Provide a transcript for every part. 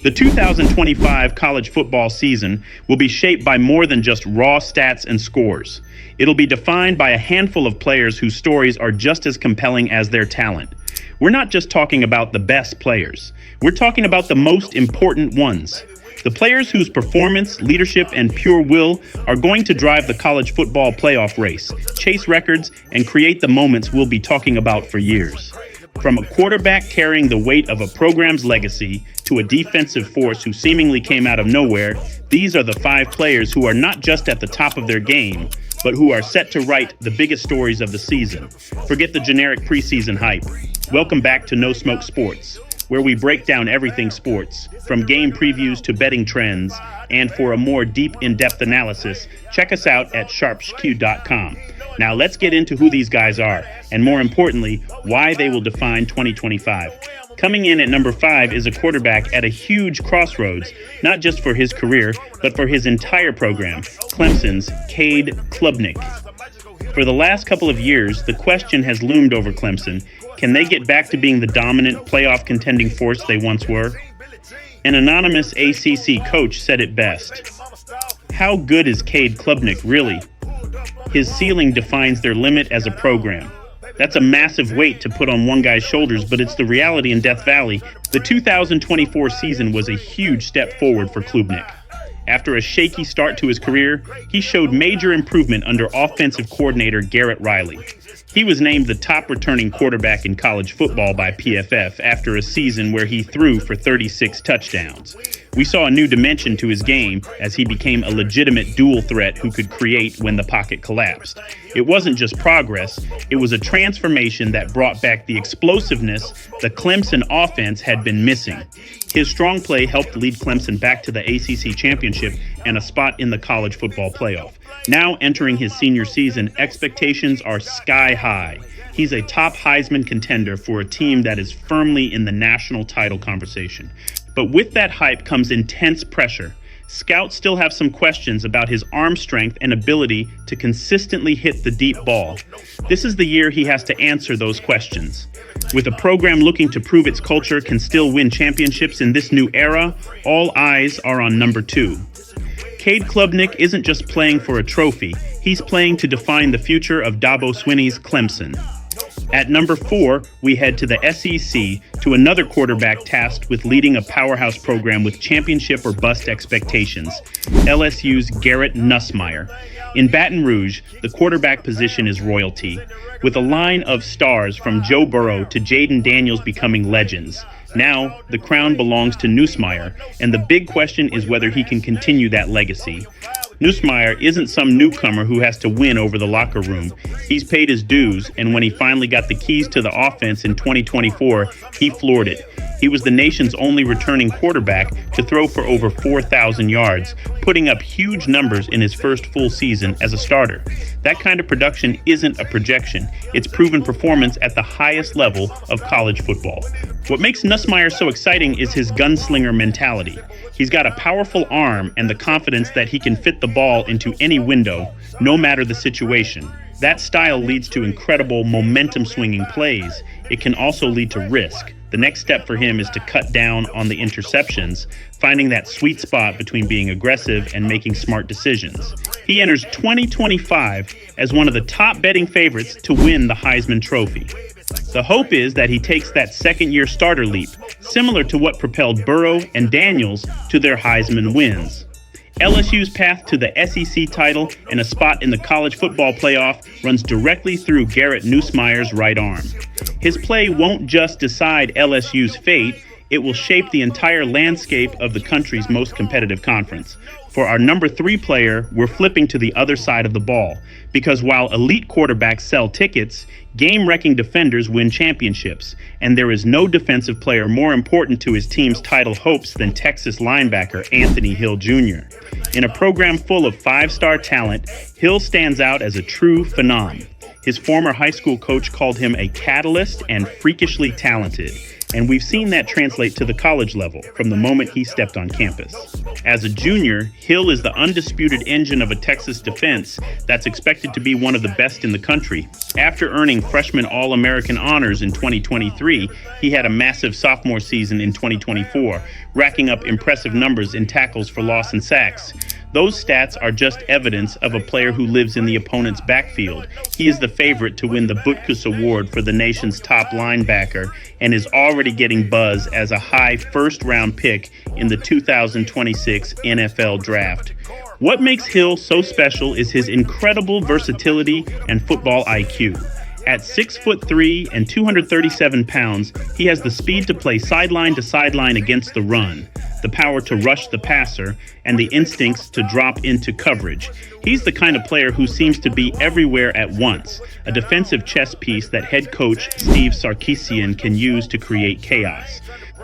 The 2025 college football season will be shaped by more than just raw stats and scores. It'll be defined by a handful of players whose stories are just as compelling as their talent. We're not just talking about the best players. We're talking about the most important ones. The players whose performance, leadership, and pure will are going to drive the college football playoff race, chase records, and create the moments we'll be talking about for years. From a quarterback carrying the weight of a program's legacy to a defensive force who seemingly came out of nowhere, these are the 5 players who are not just at the top of their game, but who are set to write the biggest stories of the season. Forget the generic preseason hype. Welcome back to No Smoke Sports, where we break down everything sports, from game previews to betting trends. And for a more deep, in-depth analysis, check us out at sharpsq.com. Now let's get into who these guys are, and more importantly, why they will define 2025. Coming in at number 5 is a quarterback at a huge crossroads, not just for his career, but for his entire program, Clemson's Cade Klubnik. For the last couple of years, the question has loomed over Clemson: can they get back to being the dominant playoff contending force they once were? An anonymous ACC coach said it best: how good is Cade Klubnik really? His ceiling defines their limit as a program. That's a massive weight to put on one guy's shoulders, but it's the reality in Death Valley. The 2024 season was a huge step forward for Klubnik. After a shaky start to his career, he showed major improvement under offensive coordinator Garrett Riley. He was named the top returning quarterback in college football by PFF after a season where he threw for 36 touchdowns. We saw a new dimension to his game as he became a legitimate dual threat who could create when the pocket collapsed. It wasn't just progress, it was a transformation that brought back the explosiveness the Clemson offense had been missing. His strong play helped lead Clemson back to the ACC championship and a spot in the college football playoff. Now entering his senior season, expectations are sky high. He's a top Heisman contender for a team that is firmly in the national title conversation. But with that hype comes intense pressure. Scouts still have some questions about his arm strength and ability to consistently hit the deep ball. This is the year he has to answer those questions. With a program looking to prove its culture can still win championships in this new era, all eyes are on number 2. Cade Klubnik isn't just playing for a trophy, he's playing to define the future of Dabo Swinney's Clemson. At number 4, we head to the SEC to another quarterback tasked with leading a powerhouse program with championship or bust expectations, LSU's Garrett Nussmeier. In Baton Rouge, the quarterback position is royalty, with a line of stars from Joe Burrow to Jaden Daniels becoming legends. Now, the crown belongs to Nussmeier, and the big question is whether he can continue that legacy. Nussmeier isn't some newcomer who has to win over the locker room. He's paid his dues, and when he finally got the keys to the offense in 2024, he floored it. He was the nation's only returning quarterback to throw for over 4,000 yards, putting up huge numbers in his first full season as a starter. That kind of production isn't a projection. It's proven performance at the highest level of college football. What makes Nussmeier so exciting is his gunslinger mentality. He's got a powerful arm and the confidence that he can fit the ball into any window, no matter the situation. That style leads to incredible momentum-swinging plays. It can also lead to risk. The next step for him is to cut down on the interceptions, finding that sweet spot between being aggressive and making smart decisions. He enters 2025 as one of the top betting favorites to win the Heisman Trophy. The hope is that he takes that second-year starter leap, similar to what propelled Burrow and Daniels to their Heisman wins. LSU's path to the SEC title and a spot in the college football playoff runs directly through Garrett Nussmeier's right arm. His play won't just decide LSU's fate, it will shape the entire landscape of the country's most competitive conference. For our number 3 player, we're flipping to the other side of the ball, because while elite quarterbacks sell tickets, game-wrecking defenders win championships, and there is no defensive player more important to his team's title hopes than Texas linebacker Anthony Hill Jr. In a program full of 5-star talent, Hill stands out as a true phenom. His former high school coach called him a catalyst and freakishly talented. and we've seen that translate to the college level from the moment he stepped on campus. As a junior, Hill is the undisputed engine of a Texas defense that's expected to be one of the best in the country. After earning freshman All-American honors in 2023, he had a massive sophomore season in 2024, racking up impressive numbers in tackles for loss and sacks. Those stats are just evidence of a player who lives in the opponent's backfield. He is the favorite to win the Butkus Award for the nation's top linebacker and is already getting buzz as a high first-round pick in the 2026 NFL Draft. What makes Hill so special is his incredible versatility and football IQ. At 6'3" and 237 pounds, he has the speed to play sideline to sideline against the run, the power to rush the passer, and the instincts to drop into coverage. He's the kind of player who seems to be everywhere at once, a defensive chess piece that head coach Steve Sarkisian can use to create chaos.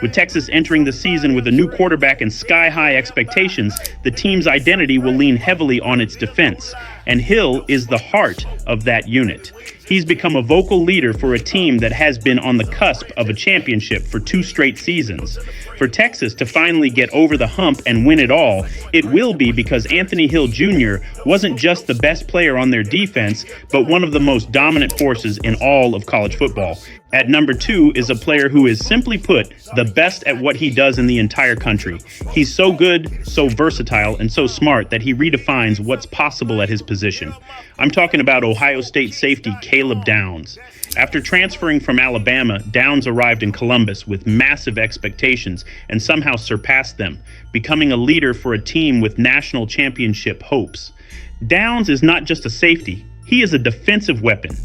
With Texas entering the season with a new quarterback and sky-high expectations, the team's identity will lean heavily on its defense, and Hill is the heart of that unit. He's become a vocal leader for a team that has been on the cusp of a championship for 2 straight seasons. For Texas to finally get over the hump and win it all, it will be because Anthony Hill Jr. wasn't just the best player on their defense, but one of the most dominant forces in all of college football. At number 2 is a player who is, simply put, the best at what he does in the entire country. He's so good, so versatile, and so smart that he redefines what's possible at his position. I'm talking about Ohio State safety Caleb Downs. After transferring from Alabama, Downs arrived in Columbus with massive expectations and somehow surpassed them, becoming a leader for a team with national championship hopes. Downs is not just a safety, he is a defensive weapon.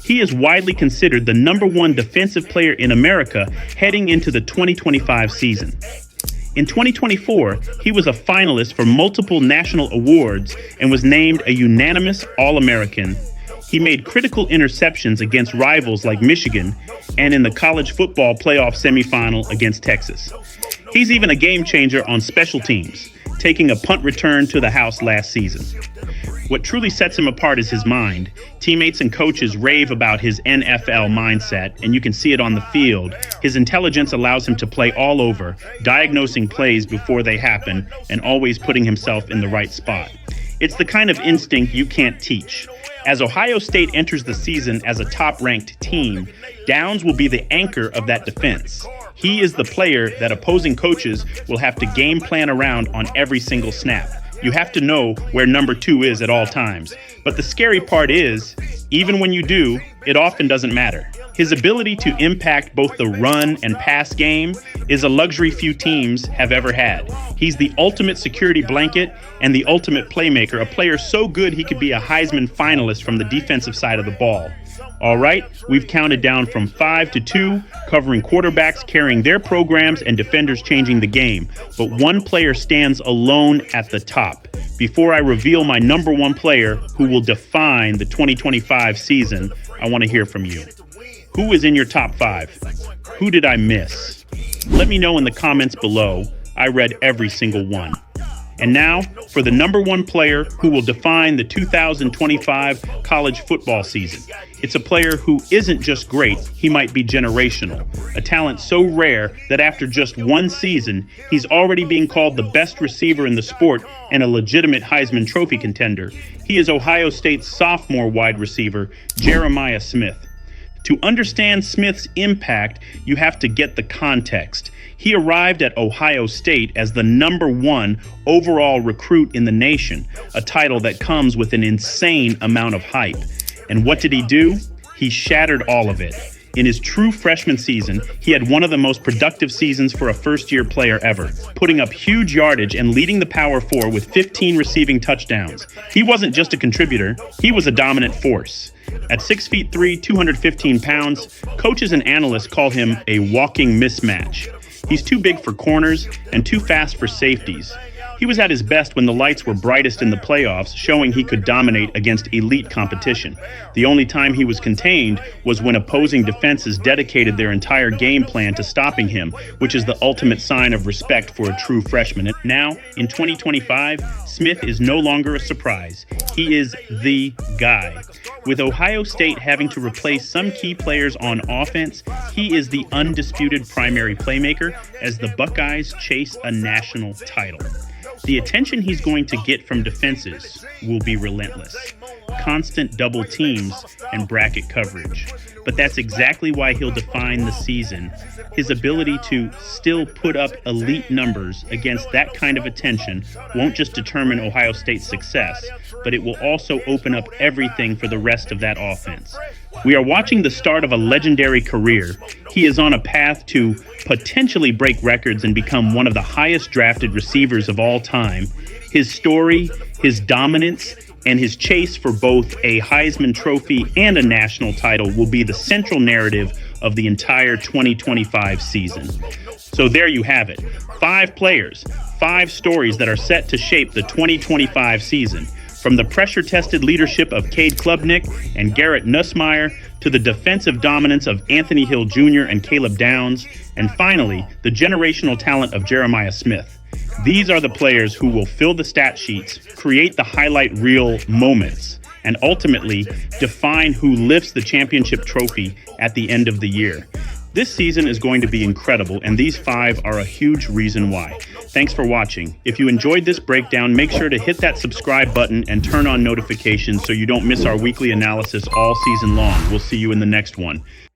He is widely considered the #1 defensive player in America heading into the 2025 season. In 2024, he was a finalist for multiple national awards and was named a unanimous All-American. He made critical interceptions against rivals like Michigan and in the college football playoff semifinal against Texas. He's even a game changer on special teams, taking a punt return to the house last season. What truly sets him apart is his mind. Teammates and coaches rave about his NFL mindset, and you can see it on the field. His intelligence allows him to play all over, diagnosing plays before they happen, and always putting himself in the right spot. It's the kind of instinct you can't teach. As Ohio State enters the season as a top-ranked team, Downs will be the anchor of that defense. He is the player that opposing coaches will have to game plan around on every single snap. You have to know where number 2 is at all times. But the scary part is, even when you do, it often doesn't matter. His ability to impact both the run and pass game is a luxury few teams have ever had. He's the ultimate security blanket and the ultimate playmaker, a player so good he could be a Heisman finalist from the defensive side of the ball. All right, we've counted down from 5 to 2, covering quarterbacks carrying their programs and defenders changing the game. But one player stands alone at the top. Before I reveal my #1 player who will define the 2025 season, I want to hear from you. Who is in your top 5? Who did I miss? Let me know in the comments below. I read every single one. And now for the #1 player who will define the 2025 college football season. It's a player who isn't just great, he might be generational. A talent so rare that after just 1 season, he's already being called the best receiver in the sport and a legitimate Heisman Trophy contender. He is Ohio State's sophomore wide receiver, Jeremiah Smith. To understand Smith's impact, you have to get the context. He arrived at Ohio State as the #1 overall recruit in the nation, a title that comes with an insane amount of hype. And what did he do? He shattered all of it. In his true freshman season, he had one of the most productive seasons for a first-year player ever, putting up huge yardage and leading the Power 4 with 15 receiving touchdowns. He wasn't just a contributor, he was a dominant force. At 6'3", 215 pounds, coaches and analysts call him a walking mismatch. He's too big for corners and too fast for safeties. He was at his best when the lights were brightest in the playoffs, showing he could dominate against elite competition. The only time he was contained was when opposing defenses dedicated their entire game plan to stopping him, which is the ultimate sign of respect for a true freshman. Now, in 2025, Smith is no longer a surprise. He is the guy. With Ohio State having to replace some key players on offense, he is the undisputed primary playmaker as the Buckeyes chase a national title. The attention he's going to get from defenses will be relentless. Constant double teams and bracket coverage. But that's exactly why he'll define the season. His ability to still put up elite numbers against that kind of attention won't just determine Ohio State's success, but it will also open up everything for the rest of that offense. We are watching the start of a legendary career. He is on a path to potentially break records and become one of the highest drafted receivers of all time. His story, his dominance, and his chase for both a Heisman Trophy and a national title will be the central narrative of the entire 2025 season. So there you have it. 5 players, 5 stories that are set to shape the 2025 season. From the pressure-tested leadership of Cade Klubnik and Garrett Nussmeier to the defensive dominance of Anthony Hill Jr. and Caleb Downs, and finally, the generational talent of Jeremiah Smith. These are the players who will fill the stat sheets, create the highlight reel moments, and ultimately define who lifts the championship trophy at the end of the year. This season is going to be incredible, and these 5 are a huge reason why. Thanks for watching. If you enjoyed this breakdown, make sure to hit that subscribe button and turn on notifications so you don't miss our weekly analysis all season long. We'll see you in the next one.